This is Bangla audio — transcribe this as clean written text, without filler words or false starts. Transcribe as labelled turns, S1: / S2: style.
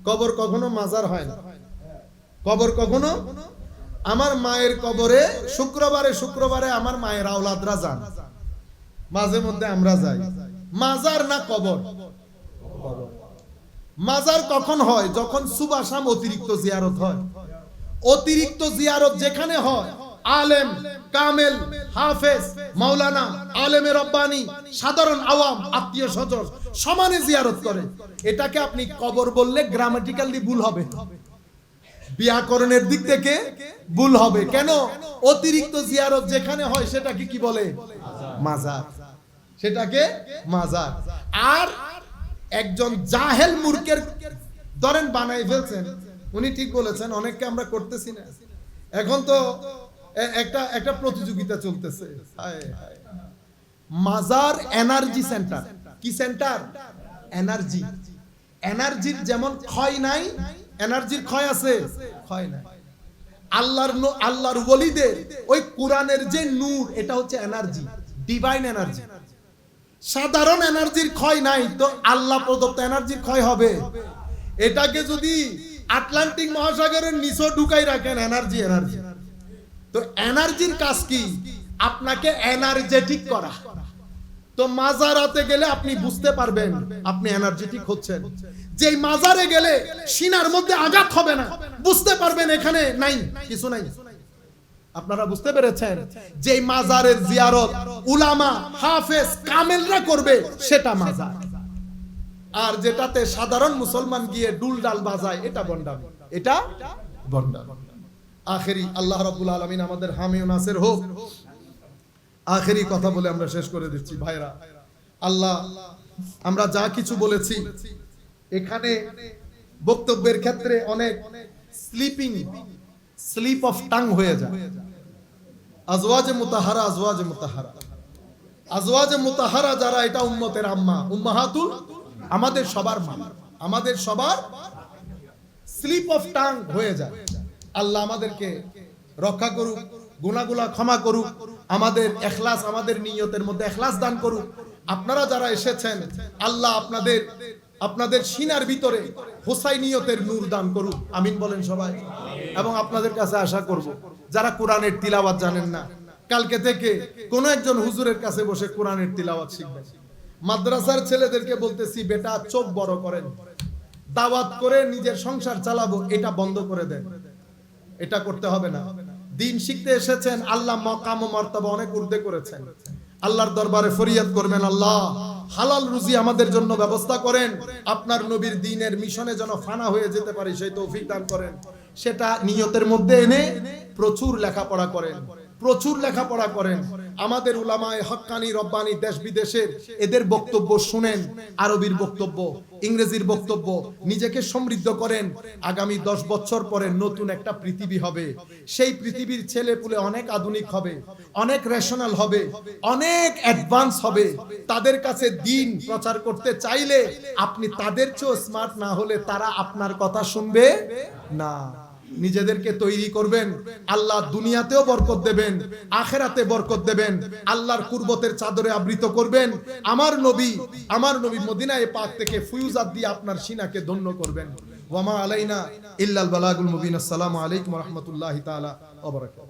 S1: কবর কখনো মাজার হয় না। কবর কখনো, আমার মায়ের কবরে শুক্রবারে আমার মায়ের আওলাদরা যান, মাঝে মধ্যে আমরা যাই। মাজার না কবর? মাজার কখন হয়? যখন সুবাসাম অতিরিক্ত জিয়ারত হয়। অতিরিক্ত জিয়ারত যেখানে হয়, আলেম কামেল হাফেজ মাওলানা আলেমে রব্বানি সাধারণ আওয়াম আত্মীয় স্বজন সমানে জিয়ারত করে, এটাকে আপনি কবর বললে গ্রামাটিক্যালি ভুল হবে, ব্যাকরণের দিক থেকে ভুল হবে। কেন? অতিরিক্ত জিয়ারত যেখানে হয় সেটাকে কি বলে? মাজার। সেটাকে মাজার। আর একজন জাহেল মূর্খের ধরেন বানাই ফেলছেন, উনি ঠিক বলেছেন, অনেককে আমরা করতেছি না। এখন তো একটা প্রতিযোগিতা চলতেছে, মাজার এনার্জি সেন্টার। কি সেন্টার? এনার্জি। এনার্জির যেমন ক্ষয় নাই, এনার্জির ক্ষয় আছে? ক্ষয় নাই। আল্লাহর ওলিদের ওই কোরআনের যে নূর, এটা হচ্ছে এনার্জি, ডিভাইন এনার্জি। সাধারণ এনার্জির ক্ষয় নাই, তো আল্লাহ প্রদত্ত এনার্জির ক্ষয় হবে? এটাকে যদি আটলান্টিক মহাসাগরের নিচে ঢুকাই রাখেন, এনার্জি। তো এনার্জির কাজ কি? আপনাকে এনার্জেটিক করা। তো মাজারাতে গেলে আপনি বুঝতে পারবেন আপনি এনার্জেটিক হচ্ছেন। যেই মাজারে গেলে সিনার মধ্যে আঘাত হবে না, বুঝতে পারবেন এখানে নাই কিছু নাই। আপনারা বুঝতে পেরেছেন? যেই মাজারের জিয়ারত উলামা হাফেজ কামেলরা করবে, সেটা মাজার। আর যেটাতে সাধারণ মুসলমান গিয়ে ডুল ডাল বাজায়, এটা ভণ্ডামি, এটা ভণ্ডামি। আখেরি আল্লাহ রাব্বুল আলামিন আমাদের হামি ও নাসির হোক। আখেরি কথা বলে আমরা শেষ করে দিচ্ছি। ভাইরা, আল্লাহ আমরা যা কিছু বলেছি এখানে বক্তব্যের ক্ষেত্রে অনেক স্লিপ অফ টাং হয়ে যায়। আজওয়াজে মুতাহারা যারা, এটা উম্মতের আম্মা, উম্মাহাতুল, আমাদের সবার মা, আমাদের সবার স্লিপ অফ টাং হয়ে যায়। আল্লাহ আমাদেরকে রক্ষা করুক, গুনাহগুলো ক্ষমা করুক, আমাদের ইখলাস, আমাদের নিয়তের মধ্যে ইখলাস দান করুক। আপনারা যারা এসেছেন, আল্লাহ আপনাদের সিনার ভিতরে হুসাইনিয়তের নূর দান করুক, আমিন বলেন সবাই। এবং আপনাদের কাছে আশা করব, যারা কোরআনের তিলাওয়াত জানেন না, কালকে থেকে কোন একজন হুজুরের কাছে বসে কোরআনের তিলাওয়াত শিখবেন। মাদ্রাসার ছেলেদেরকে বলতেছি, বেটা চোখ বড় করেন, দাওয়াত করে নিজের সংসার চালাবো, এটা বন্ধ করে দেন। এটা করতে হবে না। দিন শিখতে এসেছেন, আল্লাহ মাকাম ও মর্তবা অনেক ঊর্ধ্বে করেছেন। আল্লাহর দরবারে ফরিয়াদ করবেন, আল্লাহ হালাল রুজি আমাদের জন্য ব্যবস্থা করেন। আপনার নবীর দ্বীনের মিশনে যেন ফানা হয়ে যেতে পারি, সেই তৌফিক দান করেন। সেটা নিয়তের মধ্যে এনে প্রচুর লেখাপড়া করেন, প্রচুর লেখাপড়া করেন। আমাদের উলামায়ে হক্কানি রব্বানি দেশ বিদেশের এদের বক্তব্য শুনেন, আরবির বক্তব্য, ইংরেজির বক্তব্য, নিজেকে সমৃদ্ধ করেন। আগামী 10 বছর পরে নতুন একটা পৃথিবী হবে। সেই পৃথিবীর ছেলেপুলে অনেক আধুনিক হবে, অনেক রেশনাল হবে, অনেক অ্যাডভান্স হবে। তাদের কাছে দ্বীন প্রচার করতে চাইলে আপনি তাদের চেয়েও স্মার্ট না হলে তারা আপনার কথা শুনবে না। নিজেদেরকে তৈরি করবেন, আল্লাহ দুনিয়াতেও বরকত দেবেন, আখেরাতে বরকত দেবেন। আল্লাহর কুরবতের চাদরে আবৃত করবেন। আমার নবী মদিনায়ে পাক থেকে ফুয়ুজাত দিয়ে আপনার সিনাকে ধন্য করবেন। ওয়া মা আলাইনা ইল্লাল বালাগুল মুবিন। আসসালামু আলাইকুম ওয়া রাহমাতুল্লাহি তাআলা ওয়া বারাকাতুহু।